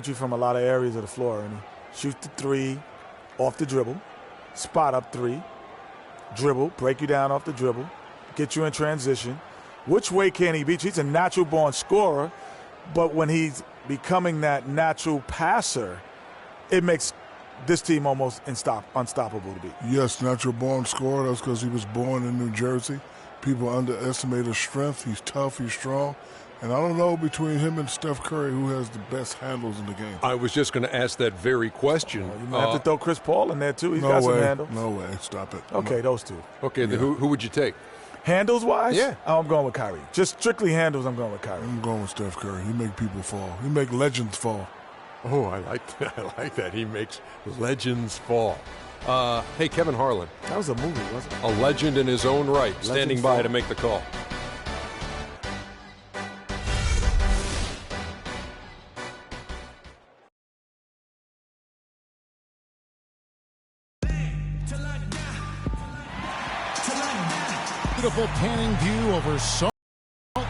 you from a lot of areas of the floor, and shoot the three off the dribble, spot up three, dribble, break you down off the dribble, get you in transition. Which way can he beat you? He's a natural-born scorer, but when he's becoming that natural passer, it makes this team almost unstoppable to beat. Yes, natural-born scorer. That's because he was born in New Jersey. People underestimate his strength. He's tough. He's strong. And I don't know between him and Steph Curry who has the best handles in the game. I was just going to ask that very question. You might have to throw Chris Paul in there, too. He's got some handles. No way. Stop it. Okay, those two. Okay, then who would you take? Handles-wise? Yeah. I'm going with Kyrie. Just strictly handles, I'm going with Kyrie. I'm going with Steph Curry. He make people fall. He make legends fall. Oh, I like that. I like that. He makes legends fall. Hey, Kevin Harlan. That was a movie, wasn't it? A legend in his own right, standing by to make the call. Beautiful panning view over Salt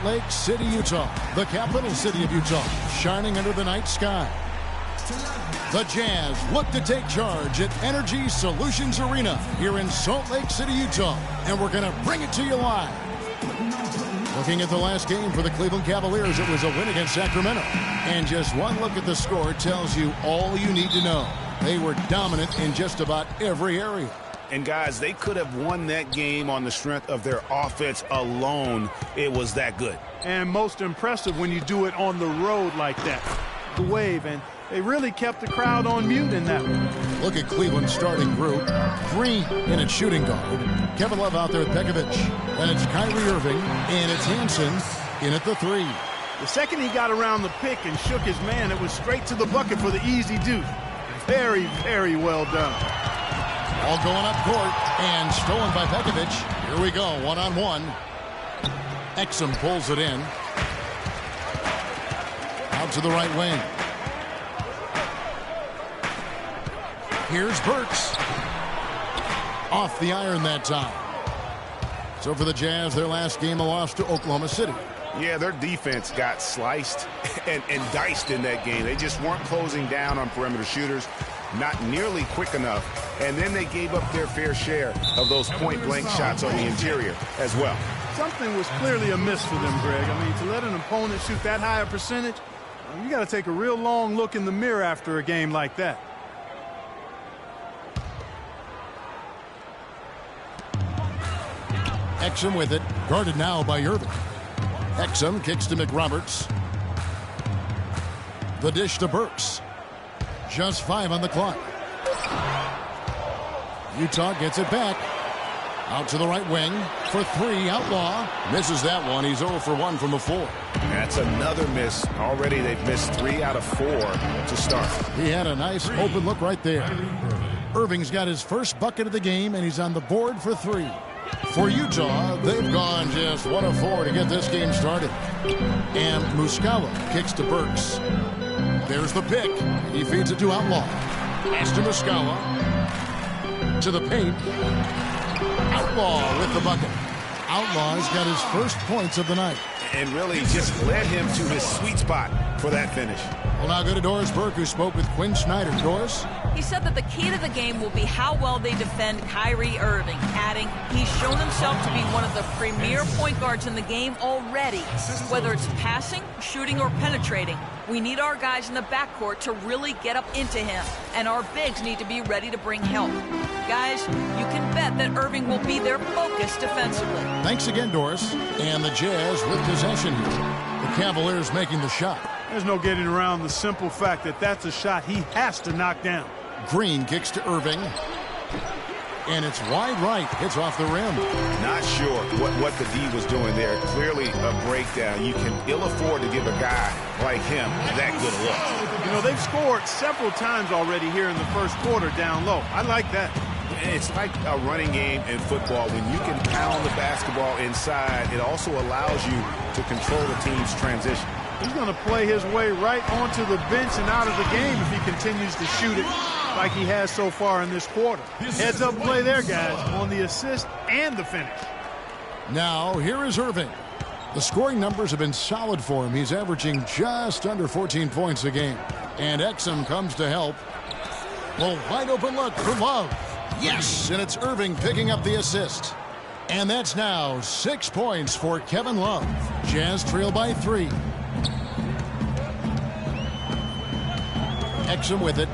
Lake City, Utah, the capital city of Utah, shining under the night sky. The Jazz look to take charge at Energy Solutions Arena here in Salt Lake City, Utah, and we're going to bring it to you live. Looking at the last game for the Cleveland Cavaliers, it was a win against Sacramento. And just one look at the score tells you all you need to know. They were dominant in just about every area. And, guys, they could have won that game on the strength of their offense alone. It was that good. And most impressive when you do it on the road like that. The wave, and they really kept the crowd on mute in that one. Look at Cleveland's starting group. Green in its shooting guard. Kevin Love out there at Pekovic. And it's Kyrie Irving, and it's Hansen in at the three. The second he got around the pick and shook his man, it was straight to the bucket for the easy deuce. Very, very well done. All going up court and stolen by Pekovic. Here we go, one-on-one. Exum pulls it in. Out to the right wing. Here's Burks. Off the iron that time. So for the Jazz, their last game, a loss to Oklahoma City. Yeah, their defense got sliced and diced in that game. They just weren't closing down on perimeter shooters. Not nearly quick enough, and then they gave up their fair share of those point-blank shots on the interior as well. Something was clearly amiss for them, Greg. I mean, to let an opponent shoot that high a percentage, you got to take a real long look in the mirror after a game like that. Exum with it, guarded now by Irving. Exum kicks to McRoberts. The dish to Burks. Just 5 on the clock. Utah gets it back. Out to the right wing for 3. Outlaw misses that one. He's 0 for 1 from the floor. That's another miss. Already they've missed 3 out of 4 to start. He had a nice open look right there. Irving's got his first bucket of the game, and he's on the board for 3. For Utah, they've gone just 1 of 4 to get this game started. And Muscala kicks to Burks. There's the pick. He feeds it to Outlaw. Pass to Muscala. To the paint. Outlaw with the bucket. Outlaw's got his first points of the night. And really just led him to his sweet spot for that finish. We'll now go to Doris Burke, who spoke with Quinn Snyder. Doris? He said that the key to the game will be how well they defend Kyrie Irving, adding he's shown himself to be one of the premier point guards in the game already. Whether it's passing, shooting, or penetrating, we need our guys in the backcourt to really get up into him, and our bigs need to be ready to bring help. Guys, you can bet that Irving will be their focus defensively. Thanks again, Doris. And the Jazz with possession here. The Cavaliers making the shot. There's no getting around the simple fact that that's a shot he has to knock down. Green kicks to Irving. And it's wide right. Hits off the rim. Not sure what the D was doing there. Clearly a breakdown. You can ill afford to give a guy like him that good a look. You know, they've scored several times already here in the first quarter down low. I like that. It's like a running game in football. When you can pound the basketball inside, it also allows you to control the team's transition. He's going to play his way right onto the bench and out of the game if he continues to shoot it like he has so far in this quarter. Heads up play there, guys, on the assist and the finish. Now, here is Irving. The scoring numbers have been solid for him. He's averaging just under 14 points a game. And Exum comes to help. Well, wide open look for Love. Yes, and it's Irving picking up the assist. And that's now 6 points for Kevin Love. Jazz trail by 3. Exum with it.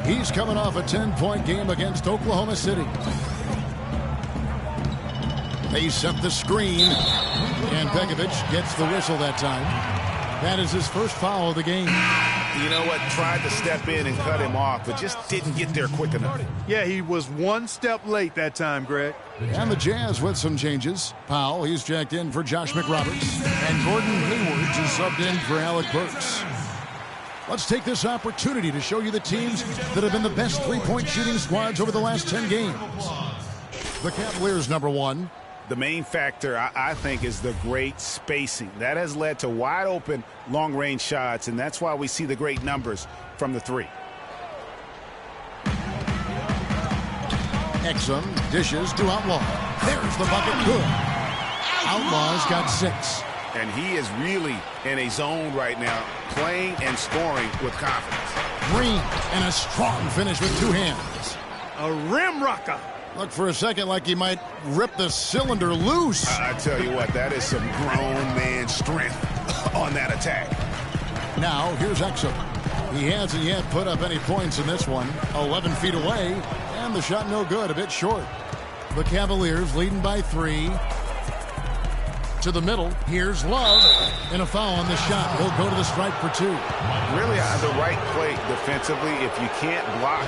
He's coming off a 10-point game against Oklahoma City. They set the screen. And Pekovic gets the whistle that time. That is his first foul of the game. You know what? Tried to step in and cut him off, but just didn't get there quick enough. Yeah, he was one step late that time, Greg. And the Jazz with some changes. Powell, he's jacked in for Josh McRoberts. And Gordon Hayward is subbed in for Alec Burks. Let's take this opportunity to show you the teams that have been the best three-point shooting squads over the last 10 games. The Cavaliers, number 1. The main factor, I think, is the great spacing. That has led to wide-open, long-range shots, and that's why we see the great numbers from the 3. Exum dishes to Outlaw. There's the bucket. Good. Outlaw's got 6. And he is really in a zone right now, playing and scoring with confidence. Green, and a strong finish with 2 hands. A rim rocker. Looked for a second like he might rip the cylinder loose. I tell you what, that is some grown man strength on that attack. Now, here's Exum. He hasn't yet put up any points in this one. 11 feet away, and the shot no good, a bit short. The Cavaliers leading by 3. To the middle, here's Love. And a foul on the shot. He'll go to the stripe for 2. Really the right play defensively. If you can't block,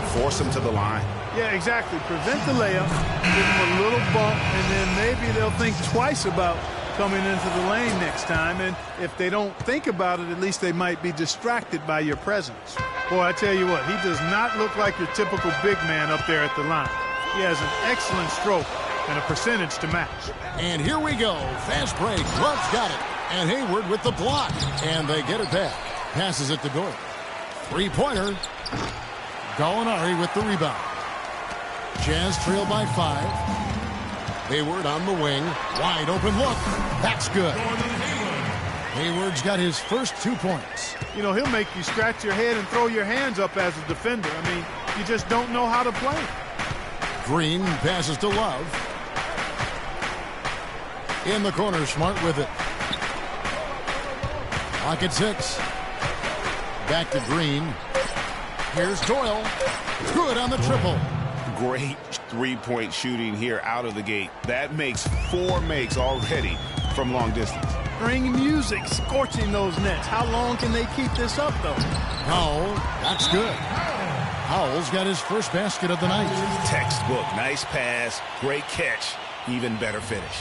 force him to the line. Yeah, exactly. Prevent the layup, give them a little bump, and then maybe they'll think twice about coming into the lane next time. And if they don't think about it, at least they might be distracted by your presence. Boy, I tell you what, he does not look like your typical big man up there at the line. He has an excellent stroke and a percentage to match. And here we go. Fast break. Love's got it. And Hayward with the block. And they get it back. Passes it to Dort. 3-pointer. Gallinari with the rebound. Jazz trail by 5. Hayward on the wing. Wide open look. That's good. Hayward's got his first 2 points. You know, he'll make you scratch your head and throw your hands up as a defender. I mean, you just don't know how to play. Green passes to Love. In the corner, Smart with it. Pocket 6. Back to Green. Here's Doyle. Good on the triple. Great 3-point shooting here out of the gate. That makes 4 makes already from long distance. Bring music, scorching those nets. How long can they keep this up, though? Powell, that's good. Powell's got his first basket of the night. Textbook, nice pass, great catch, even better finish.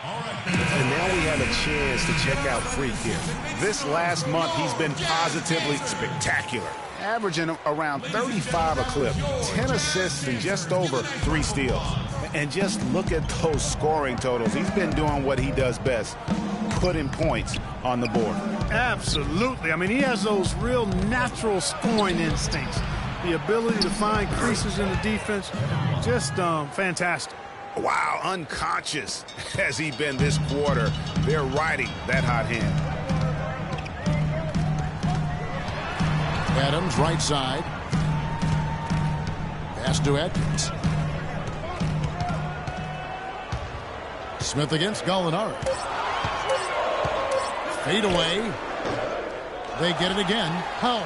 And now we have a chance to check out Freak here. This last month, he's been positively spectacular. Averaging around 35 a clip, 10 assists, and just over 3 steals. And just look at those scoring totals. He's been doing what he does best, putting points on the board. Absolutely. I mean, he has those real natural scoring instincts. The ability to find creases in the defense, just fantastic. Wow, unconscious has he been this quarter. They're riding that hot hand. Adams right side. Pass to Atkins. Smith against Gallinari. Fade away. They get it again. How?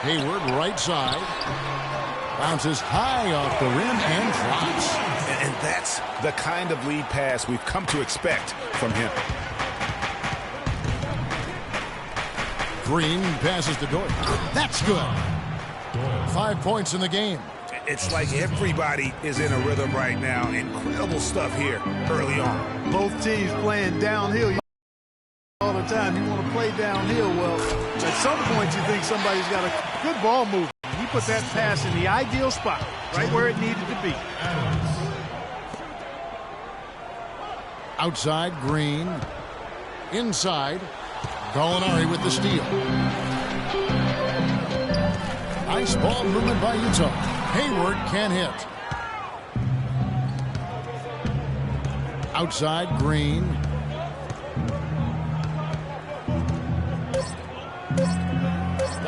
Hayward right side. Bounces high off the rim and drops. And that's the kind of lead pass we've come to expect from him. Green passes to Dort. That's good. 5 points in the game. It's like everybody is in a rhythm right now. Incredible stuff here early on. Both teams playing downhill all the time. You want to play downhill. Well, at some point you think somebody's got a good ball movement. He put that pass in the ideal spot, right where it needed to be. Outside, Green. Inside, Gallinari with the steal. Nice ball movement by Utah. Hayward can't hit. Outside, Green.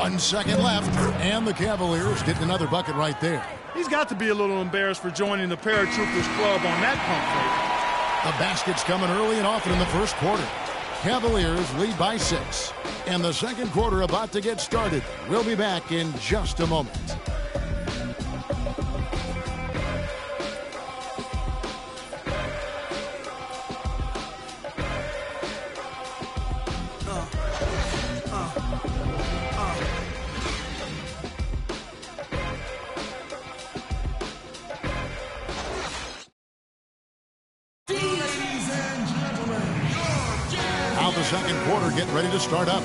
1 second left, and the Cavaliers getting another bucket right there. He's got to be a little embarrassed for joining the Paratroopers Club on that pump fake. The basket's coming early and often in the first quarter. Cavaliers lead by 6. And the second quarter about to get started. We'll be back in just a moment. Second quarter getting ready to start up.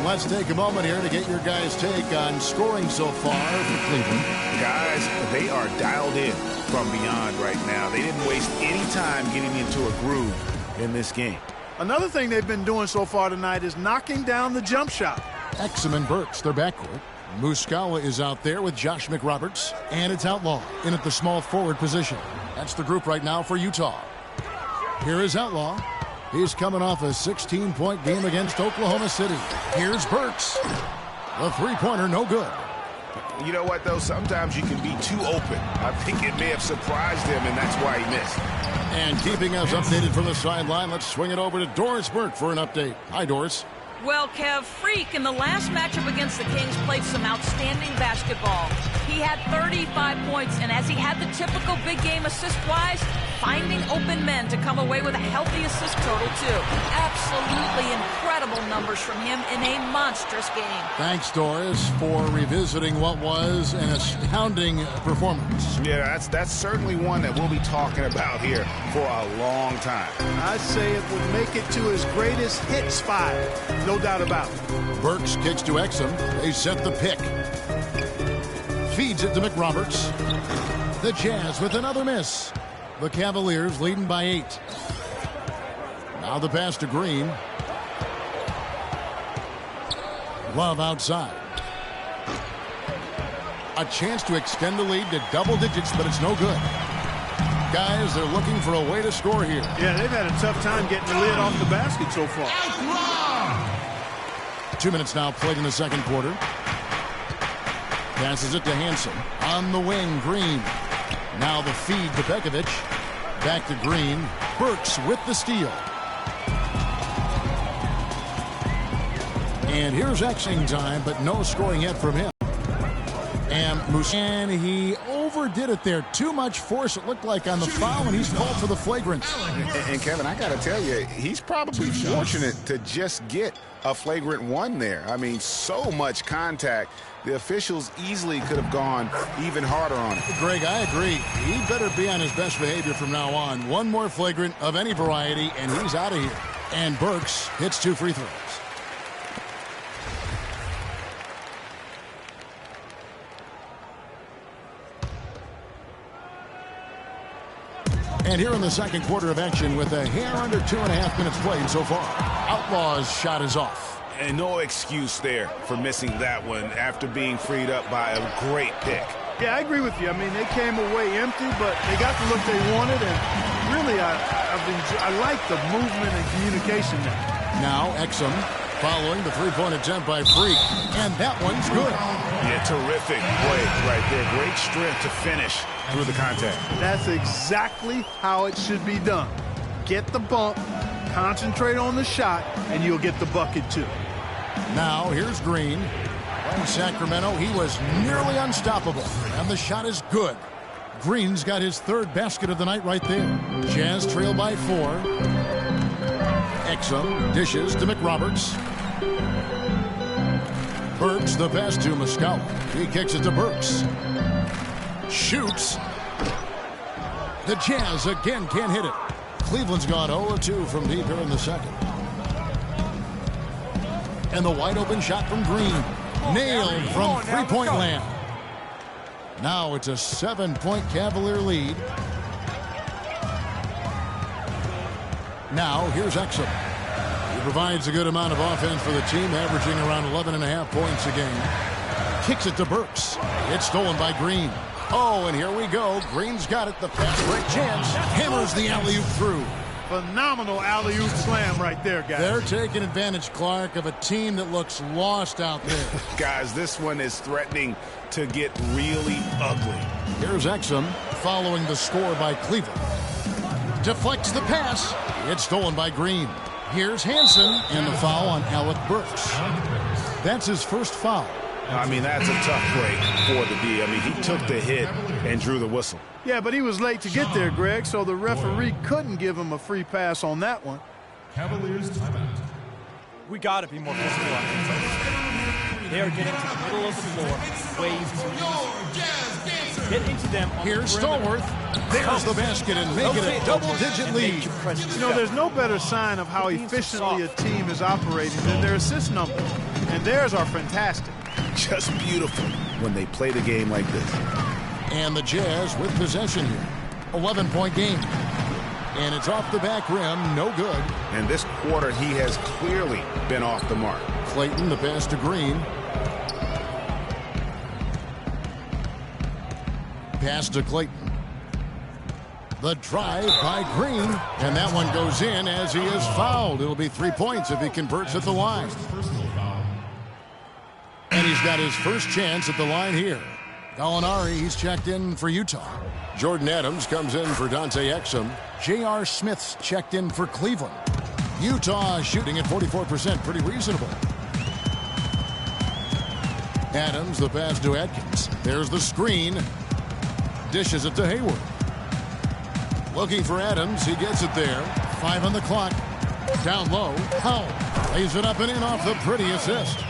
Let's take a moment here to get your guys' take on scoring so far for Cleveland. Guys, they are dialed in from beyond right now. They didn't waste any time getting into a groove in this game. Another thing they've been doing so far tonight is knocking down the jump shot. Exum and Burks, their backcourt. Muscala is out there with Josh McRoberts. And it's Outlaw in at the small forward position. That's the group right now for Utah. Here is Outlaw. He's coming off a 16-point game against Oklahoma City. Here's Burks. The three-pointer, no good. You know what, though? Sometimes you can be too open. I think it may have surprised him, and that's why he missed. And keeping us updated from the sideline, let's swing it over to Doris Burke for an update. Hi, Doris. Well, Kev, Freak in the last matchup against the Kings played some outstanding basketball. He had 35 points, and as he had the typical big game assist-wise, finding open men to come away with a healthy assist total, too. Absolutely incredible numbers from him in a monstrous game. Thanks, Doris, for revisiting what was an astounding performance. Yeah, that's certainly one that we'll be talking about here for a long time. I'd say it would make it to his greatest hits 5. No doubt about it. Burks kicks to Exum. They set the pick. Feeds it to McRoberts. The Jazz with another miss. The Cavaliers leading by 8. Now the pass to Green. Love outside. A chance to extend the lead to double digits, but it's no good. Guys, they're looking for a way to score here. Yeah, they've had a tough time getting the lid off the basket so far. 2 minutes now played in the second quarter. Passes it to Hansen. On the wing, Green. Now the feed to Pekovic. Back to Green. Burks with the steal. And here's Xing time, but no scoring yet from him. And he overdid it there. Too much force, it looked like, on the foul, and he's called for the flagrant. And Kevin, I got to tell you, he's probably fortunate to just get a flagrant 1 there. I mean, so much contact. The officials easily could have gone even harder on it. Greg, I agree. He better be on his best behavior from now on. One more flagrant of any variety, and he's out of here. And Burks hits 2 free throws. And here in the second quarter of action with a hair under 2.5 minutes played so far. Outlaw's shot is off. And no excuse there for missing that one after being freed up by a great pick. Yeah, I agree with you. I mean, they came away empty, but they got the look they wanted, and really, I like the movement and communication there. Now, Exum following the three-point attempt by Freak, and that one's good. Yeah, terrific play right there. Great strength to finish through the contact. That's exactly how it should be done. Get the bump, concentrate on the shot, and you'll get the bucket too. Now, here's Green. In Sacramento, he was nearly unstoppable, and the shot is good. Green's got his 3rd basket of the night right there. Jazz trail by 4. Exum dishes to McRoberts. Burks the pass to Muscala. He kicks it to Burks. Shoots. The Jazz again can't hit it. Cleveland's gone 0-2 from deep here in the second. And the wide open shot from Green. Nailed from three-point land. Now it's a 7-point Cavalier lead. Now here's Exum. He provides a good amount of offense for the team, averaging around 11.5 points a game. Kicks it to Burks. It's stolen by Green. Oh, and here we go. Green's got it. The fast break chance. Hammers the alley-oop through. Phenomenal alley-oop slam right there, guys. They're taking advantage, Clark, of a team that looks lost out there. Guys, this one is threatening to get really ugly. Here's Exum following the score by Cleveland. Deflects the pass. It's stolen by Green. Here's Hansen and the foul on Alec Burks. That's his first foul. I mean, that's a tough break for the D. I mean, he took the hit and drew the whistle. Yeah, but he was late to get there, Greg, so the referee couldn't give him a free pass on that one. Cavaliers timeout. We got to be more physical on defense. They are getting to the middle of the floor way too easy. Get into them. Here's Stallworth. There's the basket and make it a double-digit lead. You know, there's no better sign of how efficiently a team is operating than their assist numbers. And theirs are fantastic. Just beautiful when they play the game like this. And the Jazz with possession here. 11-point game. And it's off the back rim, no good. And this quarter, he has clearly been off the mark. Clayton, the pass to Green. Pass to Clayton. The drive by Green. And that one goes in as he is fouled. It'll be 3 points if he converts at the line. And he's got his first chance at the line here. Gallinari, he's checked in for Utah. Jordan Adams comes in for Dante Exum. J.R. Smith's checked in for Cleveland. Utah shooting at 44%, pretty reasonable. Adams, the pass to Atkins. There's the screen. Dishes it to Hayward. Looking for Adams, he gets it there. 5 on the clock. Down low, Powell lays it up and in off the pretty assist.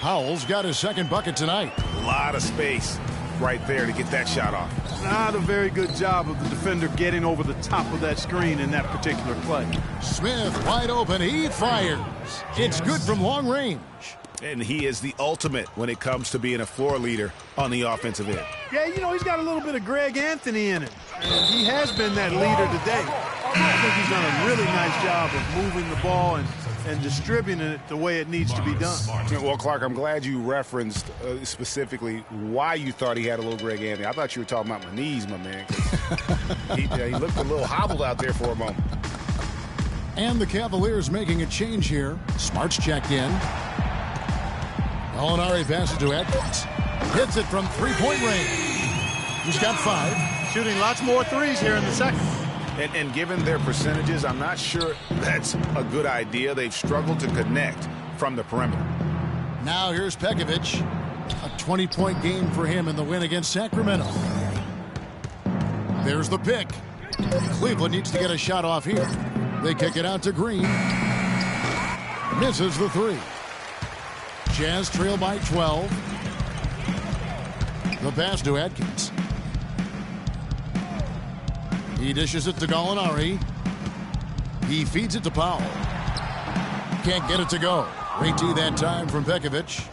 Powell's got his second bucket tonight. A lot of space right there to get that shot off. Not a very good job of the defender getting over the top of that screen in that particular play. Smith wide open. He fires. It's good from long range. And he is the ultimate when it comes to being a floor leader on the offensive end. Yeah, you know, he's got a little bit of Greg Anthony in it. And he has been that leader today. I think he's done a really nice job of moving the ball and distributing it the way it needs to be done. Well, Clark, I'm glad you referenced specifically why you thought he had a little Greg Anthony. I thought you were talking about my knees, my man. He looked a little hobbled out there for a moment. And the Cavaliers making a change here. Smart's checked in. Gallinari passes to Atkins. Hits it from three-point range. He's got 5. Shooting lots more threes here in the second. And given their percentages, I'm not sure that's a good idea. They've struggled to connect from the perimeter. Now here's Pekovic. A 20-point game for him in the win against Sacramento. There's the pick. Cleveland needs to get a shot off here. They kick it out to Green. Misses the 3. Jazz trail by 12. The pass to Atkins. He dishes it to Gallinari. He feeds it to Powell. Can't get it to go. Great D that time from Pekovic.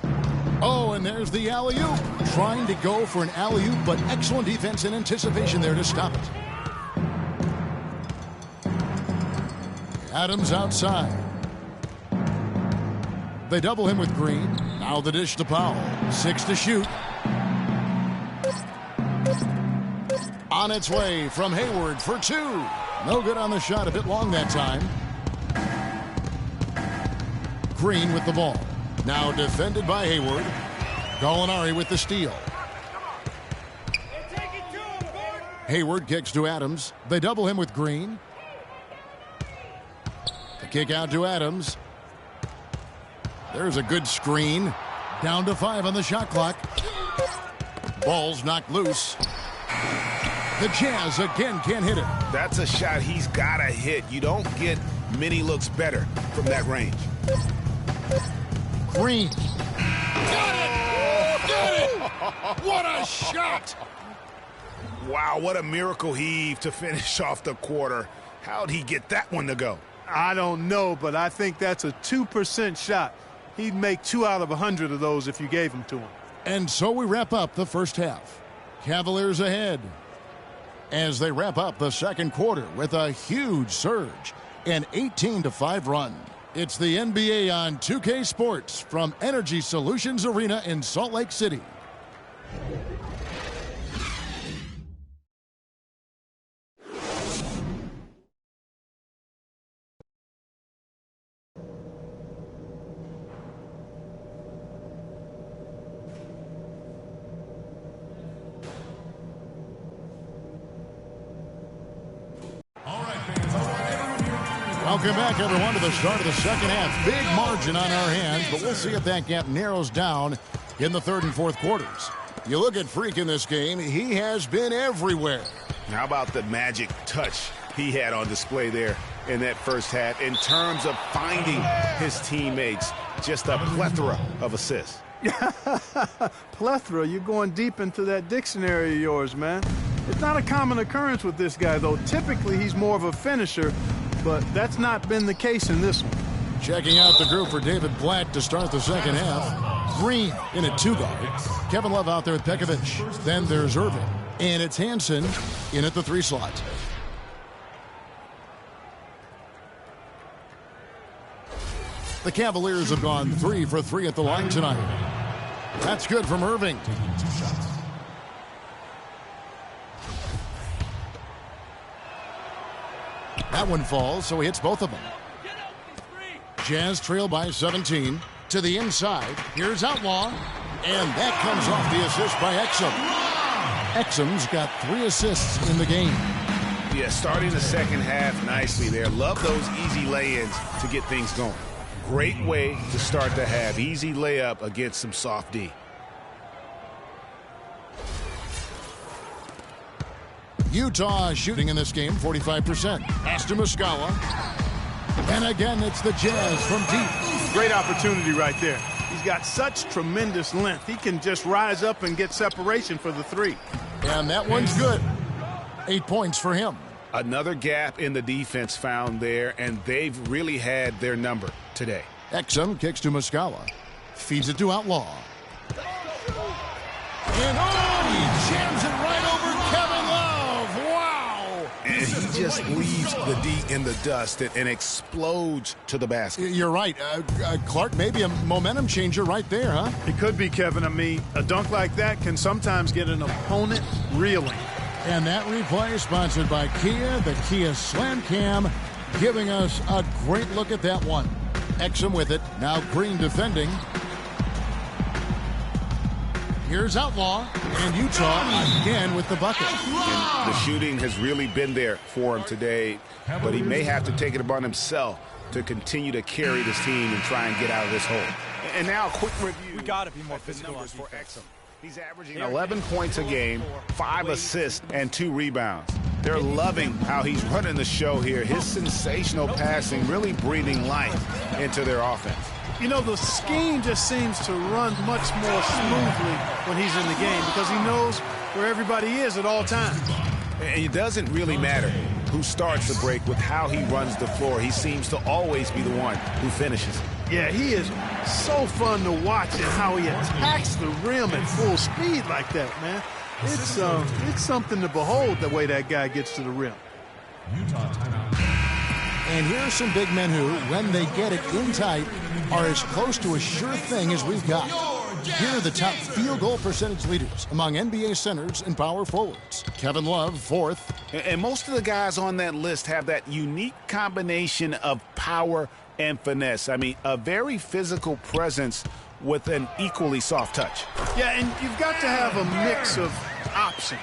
Oh, and there's the alley-oop. Trying to go for an alley-oop, but excellent defense and anticipation there to stop it. Adams outside. They double him with Green. Now the dish to Powell. 6 to shoot. On its way from Hayward for 2. No good on the shot. A bit long that time. Green with the ball. Now defended by Hayward. Gallinari with the steal. Hayward kicks to Adams. They double him with Green. The kick out to Adams. There's a good screen. Down to 5 on the shot clock. Ball's knocked loose. The Jazz again can't hit it. That's a shot he's got to hit. You don't get many looks better from that range. Green. Got it! Got it! What a shot! Wow, what a miracle heave to finish off the quarter. How'd he get that one to go? I don't know, but I think that's a 2% shot. He'd make 2 out of 100 of those if you gave them to him. And so we wrap up the first half. Cavaliers ahead as they wrap up the second quarter with a huge surge, an 18-5 run. It's the NBA on 2K Sports from Energy Solutions Arena in Salt Lake City. Welcome back, everyone, to the start of the second half. Big margin on our hands, but we'll see if that gap narrows down in the third and fourth quarters. You look at Freak in this game, he has been everywhere. How about the magic touch he had on display there in that first half in terms of finding his teammates? Just a plethora of assists. Plethora, you're going deep into that dictionary of yours, man. It's not a common occurrence with this guy, though. Typically, he's more of a finisher, but that's not been the case in this one. Checking out the group for David Blatt to start the second half. Green in at 2 guard. Kevin Love out there at Pekovic. Then there's Irving. And it's Hansen in at the 3 slot. The Cavaliers have gone 3 for 3 at the line tonight. That's good from Irving. That one falls, so he hits both of them. Jazz trail by 17. To the inside. Here's Outlaw. And that comes off the assist by Exum. Exum's got 3 assists in the game. Yeah, starting the second half nicely there. Love those easy lay-ins to get things going. Great way to start the half. Easy layup against some soft D. Utah shooting in this game 45%. Aston Muscala. And again, it's the Jazz from deep. Great opportunity right there. He's got such tremendous length. He can just rise up and get separation for the 3. And that one's good. 8 points for him. Another gap in the defense found there, and they've really had their number today. Exum kicks to Muscala. Feeds it to Outlaw. And he jams it right over Kevin Love. Wow! And he just leaves the D in the dust and explodes to the basket. You're right. Clark, maybe a momentum changer right there, huh? It could be, Kevin. I mean, a dunk like that can sometimes get an opponent reeling. And that replay sponsored by Kia, the Kia Slam Cam, giving us a great look at that one. Exum with it. Now Green defending. Here's Outlaw. And Utah again with the bucket. And the shooting has really been there for him today, but he may have to take it upon himself to continue to carry this team and try and get out of this hole. And now a quick review. We got to be more physical numbers for Exum. He's averaging 11 points a game, 5 assists, and 2 rebounds. They're loving how he's running the show here. His sensational passing really breathing life into their offense. You know, the scheme just seems to run much more smoothly when he's in the game because he knows where everybody is at all times. And it doesn't really matter who starts the break with how he runs the floor. He seems to always be the one who finishes. Yeah, he is so fun to watch and how he attacks the rim at full speed like that, man. It's something to behold the way that guy gets to the rim. Utah timeout. And here are some big men who, when they get it in tight, are as close to a sure thing as we've got. Here are the top field goal percentage leaders among NBA centers and power forwards. Kevin Love, 4th. And most of the guys on that list have that unique combination of power and finesse. I mean, a very physical presence with an equally soft touch. Yeah, and you've got to have a mix of options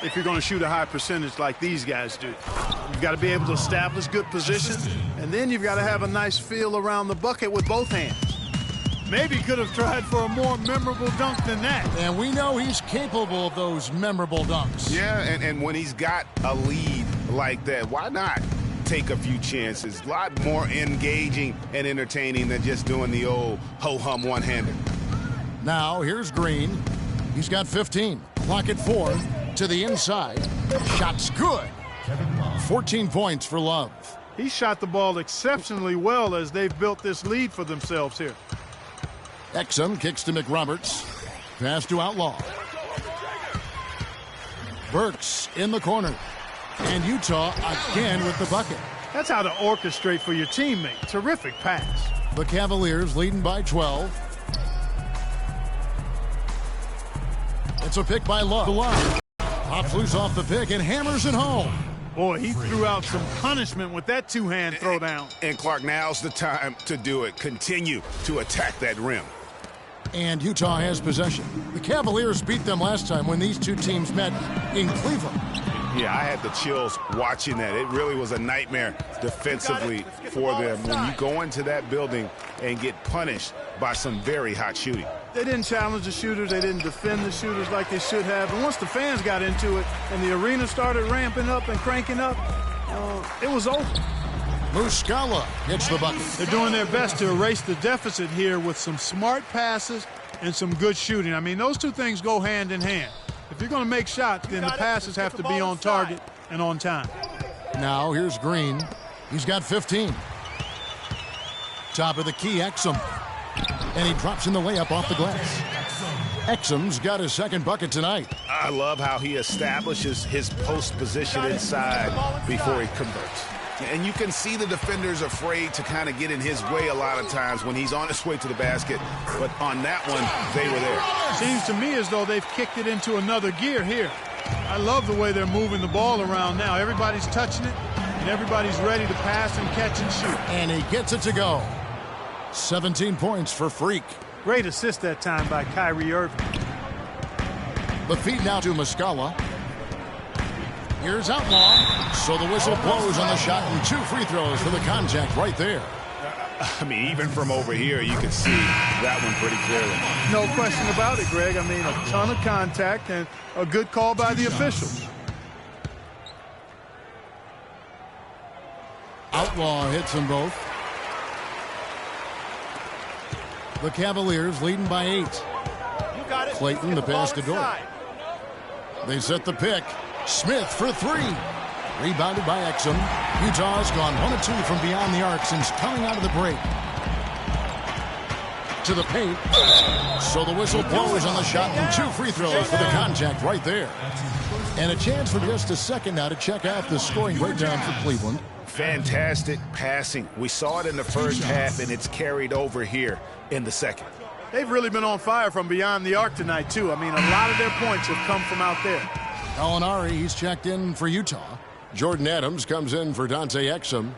if you're going to shoot a high percentage like these guys do. You've got to be able to establish good position, and then you've got to have a nice feel around the bucket with both hands. Maybe could have tried for a more memorable dunk than that. And we know he's capable of those memorable dunks. Yeah, and when he's got a lead like that, why not take a few chances? A lot more engaging and entertaining than just doing the old ho-hum one-hander. Now, here's Green. He's got 15. Clock at 4. To the inside. Shot's good. 14 points for Love. He shot the ball exceptionally well as they've built this lead for themselves here. Exum kicks to McRoberts. Pass to Outlaw. Burks in the corner. And Utah again with the bucket. That's how to orchestrate for your teammate. Terrific pass. The Cavaliers leading by 12. It's a pick by Love. Pops loose off the pick and hammers it home. Boy, he threw out some punishment with that two-hand throwdown. And Clark, now's the time to do it. Continue to attack that rim. And Utah has possession. The Cavaliers beat them last time when these two teams met in Cleveland. Yeah, I had the chills watching that. It really was a nightmare defensively for them when you go into that building and get punished by some very hot shooting. They didn't challenge the shooters. They didn't defend the shooters like they should have. And once the fans got into it and the arena started ramping up and cranking up, it was over. Muscala hits the bucket. They're doing their best to erase the deficit here with some smart passes and some good shooting. I mean, those two things go hand in hand. If you're going to make shots, then the passes have to be on target and on time. Now here's Green. He's got 15. Top of the key, Exum. And he drops in the layup off the glass. Exum's got his second bucket tonight. I love how he establishes his post position inside before he converts. And you can see the defenders afraid to kind of get in his way a lot of times when he's on his way to the basket. But on that one, they were there. Seems to me as though they've kicked it into another gear here. I love the way they're moving the ball around now. Everybody's touching it, and everybody's ready to pass and catch and shoot. And he gets it to go. 17 points for Freak. Great assist that time by Kyrie Irving. The feed now to Muscala. Here's Outlaw. So the whistle blows on the shot and 2 free throws for the contact right there. I mean, even from over here, you can see that one pretty clearly. No question about it, Greg. I mean, a ton of contact and a good call by the officials. Outlaw hits them both. The Cavaliers leading by 8. Clayton, the pass to Dort. They set the pick. Smith for 3. Rebounded by Exum. Utah's gone 1 of 2 from beyond the arc since coming out of the break. To the paint. So the whistle blows on the shot and 2 free throws for the contact right there. And a chance for just a second now to check out the scoring breakdown for Cleveland. Fantastic passing. We saw it in the first half, and it's carried over here in the second. They've really been on fire from beyond the arc tonight, too. I mean, a lot of their points have come from out there. Gallinari, he's checked in for Utah. Jordan Adams comes in for Dante Exum.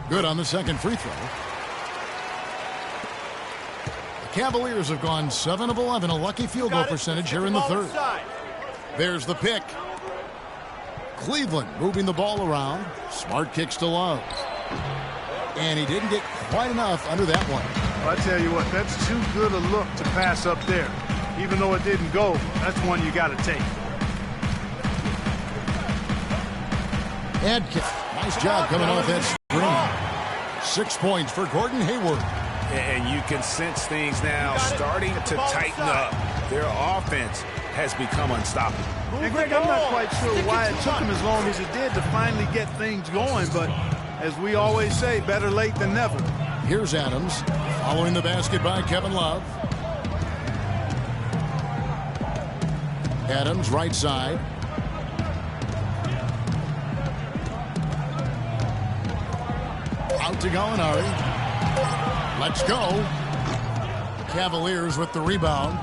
Good on the second free throw. The Cavaliers have gone 7 of 11, a lucky field goal percentage here in the third. There's the pick. Cleveland moving the ball around. Smart kicks to Love. And he didn't get quite enough under that one. Well, I tell you what, that's too good a look to pass up there. Even though it didn't go, that's one you got to take. Adkin, nice job coming off that screen. 6 points for Gordon Hayward. And you can sense things now starting to tighten up. Their offense has become unstoppable. And Greg, I'm not quite sure why it took them as long as it did to finally get things going, but as we always say, better late than never. Here's Adams, following the basket by Kevin Love. Adams, right side. Out to Gallinari. Let's go. Cavaliers with the rebound.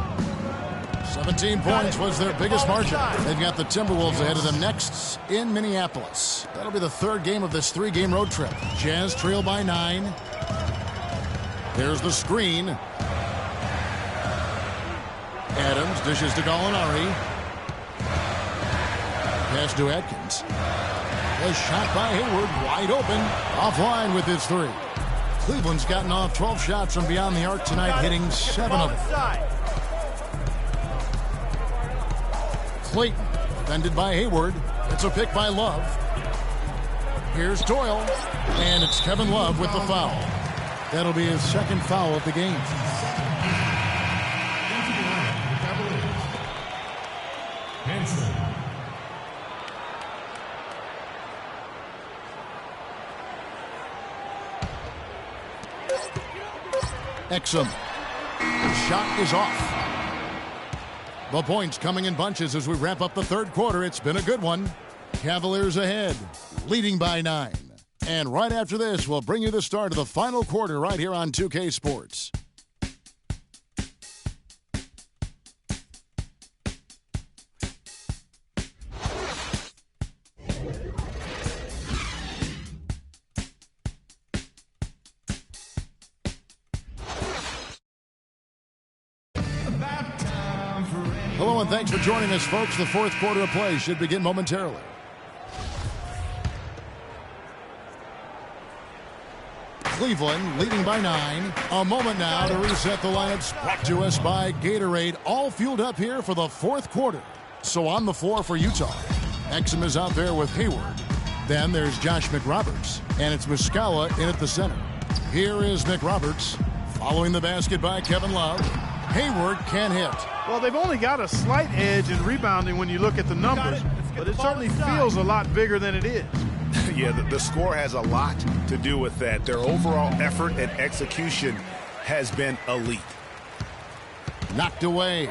17 points was their biggest margin. They've got the Timberwolves ahead of them next in Minneapolis. That'll be the third game of this 3-game road trip. Jazz trail by 9. There's the screen. Adams dishes to Gallinari. Pass to Atkins. A shot by Hayward, wide open. Offline with his 3. Cleveland's gotten off 12 shots from beyond the arc tonight, hitting 7 of them. Clayton, defended by Hayward. It's a pick by Love. Here's Doyle, and it's Kevin Love with the foul. That'll be his second foul of the game. Exum. Shot is off. The points coming in bunches as we wrap up the third quarter. It's been a good one. Cavaliers ahead, leading by 9. And right after this, we'll bring you the start of the final quarter right here on 2K Sports. Hello and thanks for joining us, folks. The fourth quarter of play should begin momentarily. Cleveland leading by 9. A moment now to reset the lineups. Brought to us by Gatorade. All fueled up here for the fourth quarter. So on the floor for Utah, Exum is out there with Hayward. Then there's Josh McRoberts, and it's Muscala in at the center. Here is McRoberts, following the basket by Kevin Love. Hayward can't hit. Well, they've only got a slight edge in rebounding when you look at the numbers, but it certainly feels a lot bigger than it is. Yeah, the score has a lot to do with that. Their overall effort and execution has been elite. Knocked away.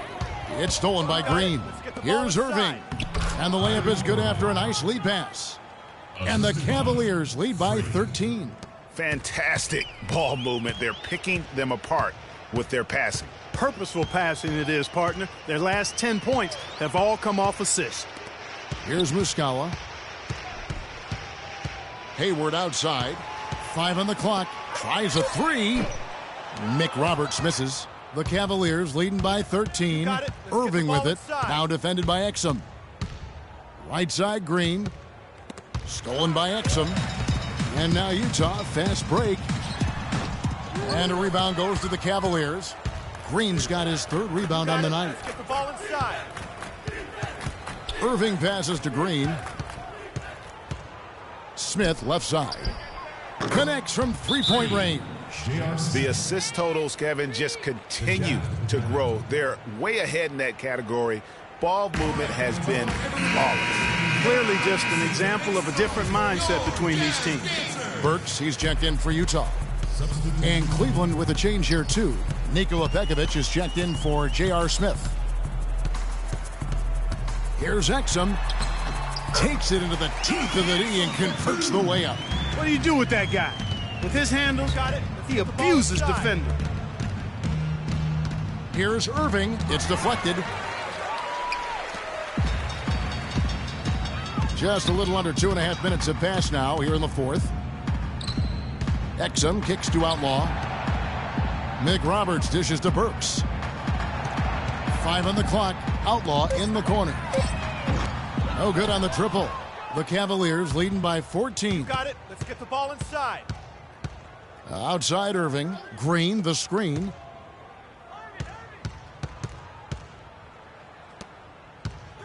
It's stolen by Green. Here's Irving. And the layup is good after a nice lead pass. And the Cavaliers lead by 13. Fantastic ball movement. They're picking them apart with their passing. Purposeful passing it is, partner. Their last 10 points have all come off assists. Here's Muscala. Hayward outside. 5 on the clock. Tries a 3. McRoberts misses. The Cavaliers leading by 13. Irving with it. Now defended by Exum. Right side, Green. Stolen by Exum. And now Utah, fast break. And a rebound goes to the Cavaliers. Green's got his third rebound on the night. Get the ball inside. Irving passes to Green. Smith left side. Connects from three-point range. The assist totals, Kevin, just continue to grow. They're way ahead in that category. Ball movement has been flawless. Clearly just an example of a different mindset between these teams. Burks, he's checked in for Utah. And Cleveland with a change here, too. Niquo is checked in for J.R. Smith. Here's Exum. Takes it into the teeth of the D and converts the layup. What do you do with that guy? With his handles, he abuses defenders. Here's Irving. It's deflected. Just a little under 2.5 minutes have passed now here in the fourth. Exum kicks to Outlaw. McRoberts dishes to Burks. 5 on the clock. Outlaw in the corner. No good on the triple. The Cavaliers leading by 14. Got it. Let's get the ball inside. Outside Irving. Green, the screen.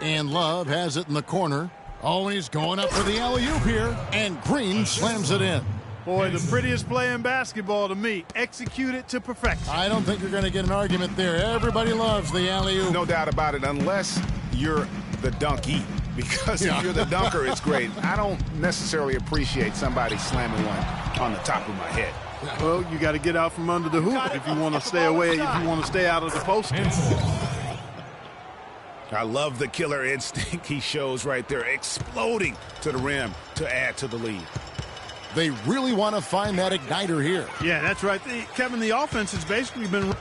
And Love has it in the corner. Oh, he's going up for the alley-oop here. And Green slams it in. Boy, the prettiest play in basketball to me. Execute it to perfection. I don't think you're going to get an argument there. Everybody loves the alley-oop. No doubt about it, unless you're the donkey. Because if you're the dunker, it's great. I don't necessarily appreciate somebody slamming one on the top of my head. Well, you got to get out from under the hoop if you want to stay away, if you want to stay out of the post. I love the killer instinct he shows right there, exploding to the rim to add to the lead. They really want to find that igniter here. Yeah, that's right. Kevin, the offense has basically been...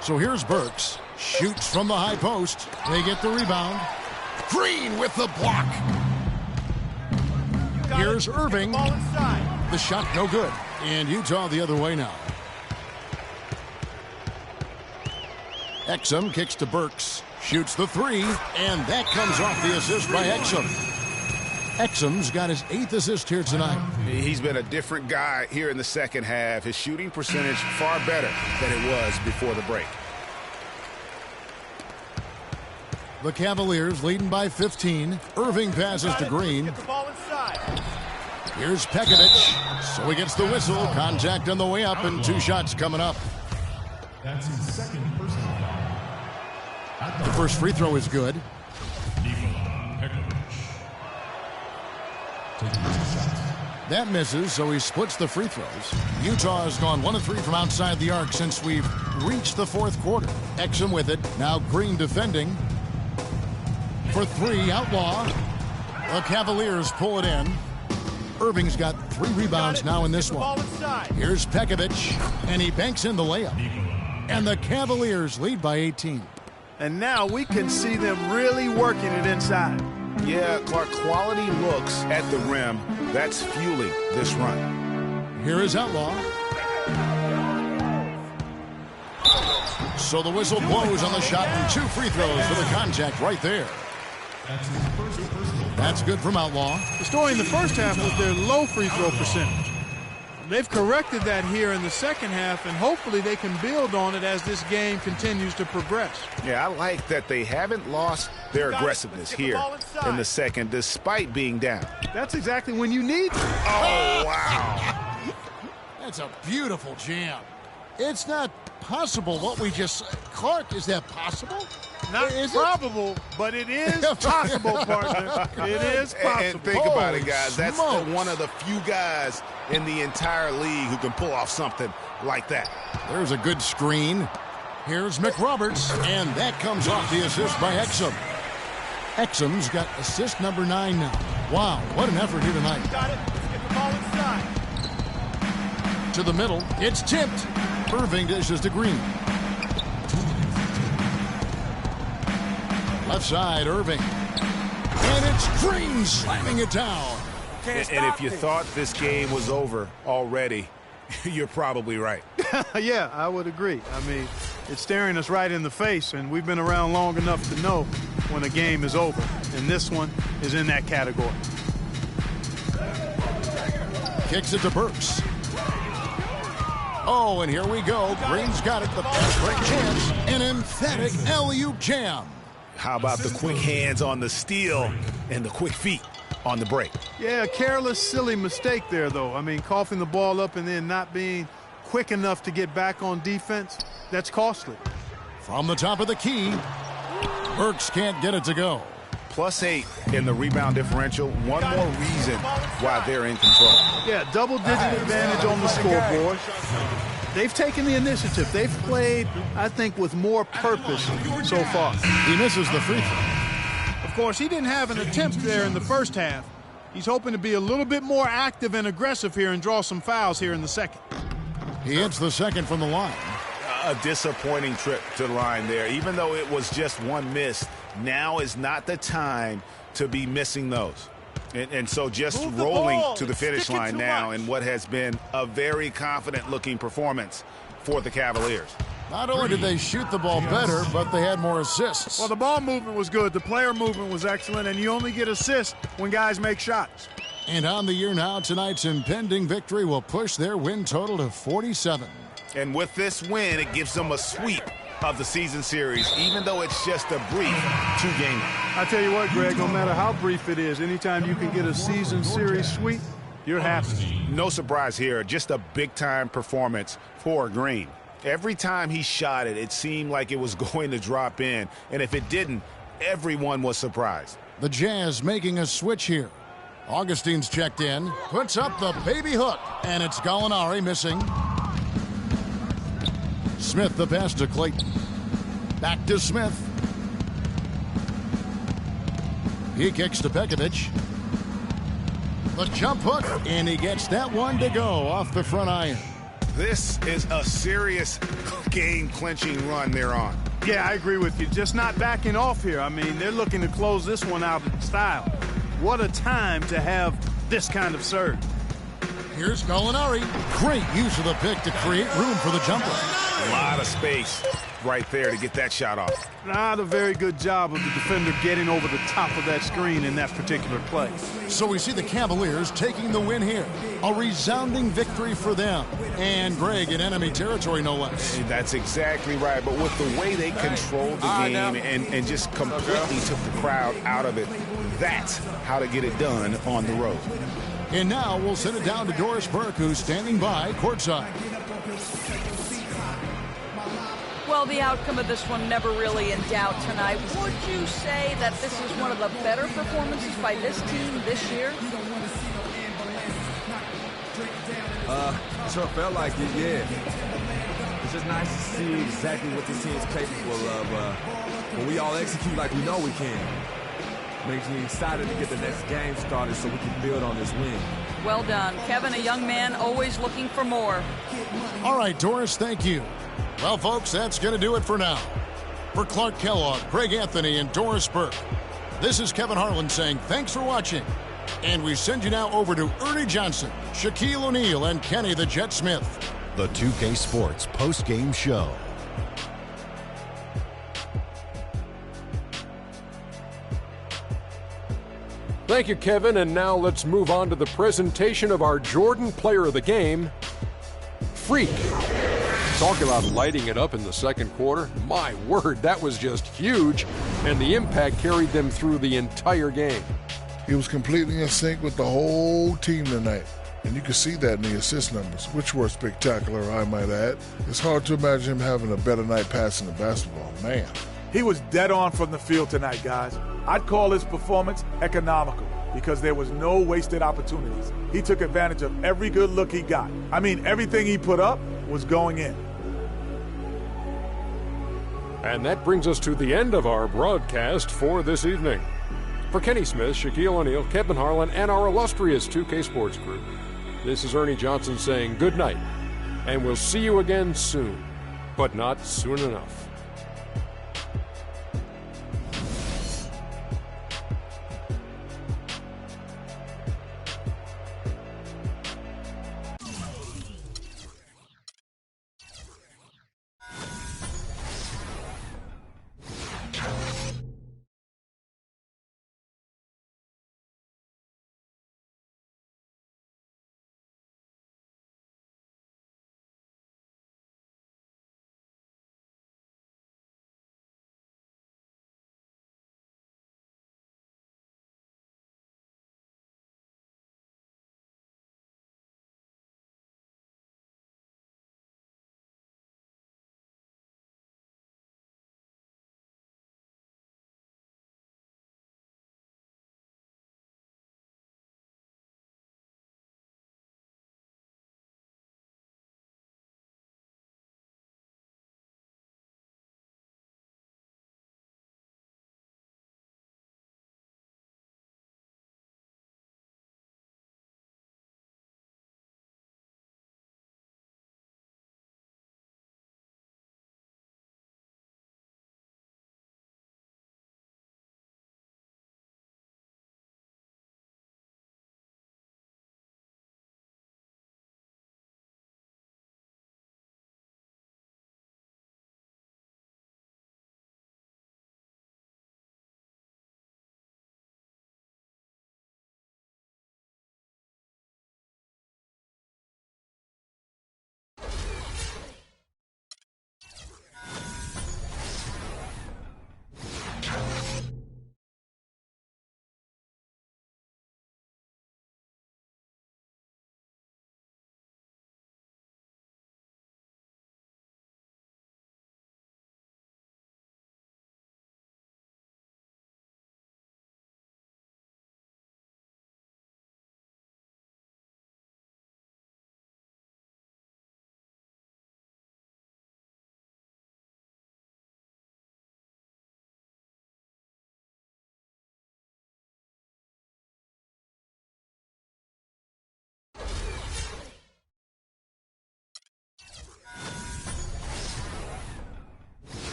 So here's Burks. Shoots from the high post. They get the rebound. Green with the block. Here's Irving. The shot no good. And Utah the other way now. Exum kicks to Burks. Shoots the 3. And that comes off the assist by Exum. Exum's got his 8th assist here tonight. He's been a different guy here in the second half. His shooting percentage far better than it was before the break. The Cavaliers leading by 15. Irving passes to Green. Here's Pekovic. So he gets the whistle. Contact on the way up and 2 shots coming up. That's his second personal foul. The first free throw is good. That misses, so he splits the free throws. Utah has gone 1 of 3 from outside the arc since we've reached the fourth quarter. Exum with it. Now Green defending. For 3, Outlaw. The Cavaliers pull it in. Irving's got 3 rebounds now in this one. Here's Pekovic, and he banks in the layup. And the Cavaliers lead by 18. And now we can see them really working it inside. Yeah, Clark, quality looks at the rim. That's fueling this run. Here is Outlaw. So the whistle blows on the shot and 2 free throws for the contact right there. That's good from Outlaw. The story in the first half was their low free throw percentage. They've corrected that here in the second half, and hopefully they can build on it as this game continues to progress. Yeah, I like that they haven't lost their aggressiveness here in the second, despite being down. That's exactly when you need to. Oh, wow. That's a beautiful jam. It's not possible what we just... Clark, is that possible? Not probable, but it is possible, partner. It is possible. And think about it, guys. That's one of the few guys in the entire league who can pull off something like that. There's a good screen. Here's McRoberts, and that comes off the assist by Exum. Exum's got assist number 9 now. Wow, what an effort here tonight. Got it. Let's get the ball inside. To the middle, it's tipped. Irving dishes to Green. Left side, Irving. And it's Green slamming it down. And if you thought this game was over already, you're probably right. Yeah, I would agree. I mean, it's staring us right in the face, and we've been around long enough to know when a game is over. And this one is in that category. Kicks it to Burks. Oh, and here we go. Green's got it. The fast break chance. An emphatic alley-oop jam. How about the quick hands on the steal and the quick feet on the break? Yeah, a careless, silly mistake there, though. I mean, coughing the ball up and then not being quick enough to get back on defense, that's costly. From the top of the key, Burks can't get it to go. +8 in the rebound differential. One more reason why they're in control. Yeah, double-digit advantage on the scoreboard. They've taken the initiative. They've played, I think, with more purpose so far. He misses the free throw. Of course, he didn't have an attempt there in the first half. He's hoping to be a little bit more active and aggressive here and draw some fouls here in the second. He hits the second from the line. A disappointing trip to the line there. Even though it was just one miss, now is not the time to be missing those. And so just rolling to the finish line now in what has been a very confident-looking performance for the Cavaliers. Not only did they shoot the ball better, but they had more assists. Well, the ball movement was good. The player movement was excellent, and you only get assists when guys make shots. And on the year now, tonight's impending victory will push their win total to 47. And with this win, it gives them a sweep of the season series, even though it's just a brief 2-game. I tell you what, Greg, no matter how brief it is, anytime you can get a season series sweep, you're happy. No surprise here, just a big-time performance for Green. Every time he shot it, it seemed like it was going to drop in, and if it didn't, everyone was surprised. The Jazz making a switch here. Augustine's checked in, puts up the baby hook, and it's Gallinari missing. Smith the pass to Clayton. Back to Smith. He kicks to Pekovic. The jump hook, and he gets that one to go off the front iron. This is a serious game-clinching run they're on. Yeah, I agree with you. Just not backing off here. I mean, they're looking to close this one out in style. What a time to have this kind of serve. Here's Gallinari. Great use of the pick to create room for the jumper. A lot of space right there to get that shot off. Not a very good job of the defender getting over the top of that screen in that particular play. So we see the Cavaliers taking the win here. A resounding victory for them. And Greg in enemy territory, no less. That's exactly right. But with the way they controlled the game and just completely took the crowd out of it, that's how to get it done on the road. And now we'll send it down to Doris Burke, who's standing by courtside. Well, the outcome of this one never really in doubt tonight. Would you say that this is one of the better performances by this team this year? Sure felt like it, yeah. It's just nice to see exactly what this team's capable of when we all execute like we know we can. Makes me excited to get the next game started so we can build on this win. Well done. Kevin, a young man, always looking for more. All right, Doris, thank you. Well, folks, that's going to do it for now. For Clark Kellogg, Greg Anthony, and Doris Burke, this is Kevin Harlan saying thanks for watching. And we send you now over to Ernie Johnson, Shaquille O'Neal, and Kenny the Jet Smith. The 2K Sports post-game show. Thank you, Kevin. And now let's move on to the presentation of our Jordan Player of the Game, Freak. Talk about lighting it up in the second quarter. My word, that was just huge. And the impact carried them through the entire game. He was completely in sync with the whole team tonight. And you can see that in the assist numbers, which were spectacular, I might add. It's hard to imagine him having a better night passing the basketball. Man. He was dead on from the field tonight, guys. I'd call his performance economical because there was no wasted opportunities. He took advantage of every good look he got. I mean, everything he put up was going in. And that brings us to the end of our broadcast for this evening. For Kenny Smith, Shaquille O'Neal, Kevin Harlan, and our illustrious 2K Sports Group, this is Ernie Johnson saying good night, and we'll see you again soon, but not soon enough.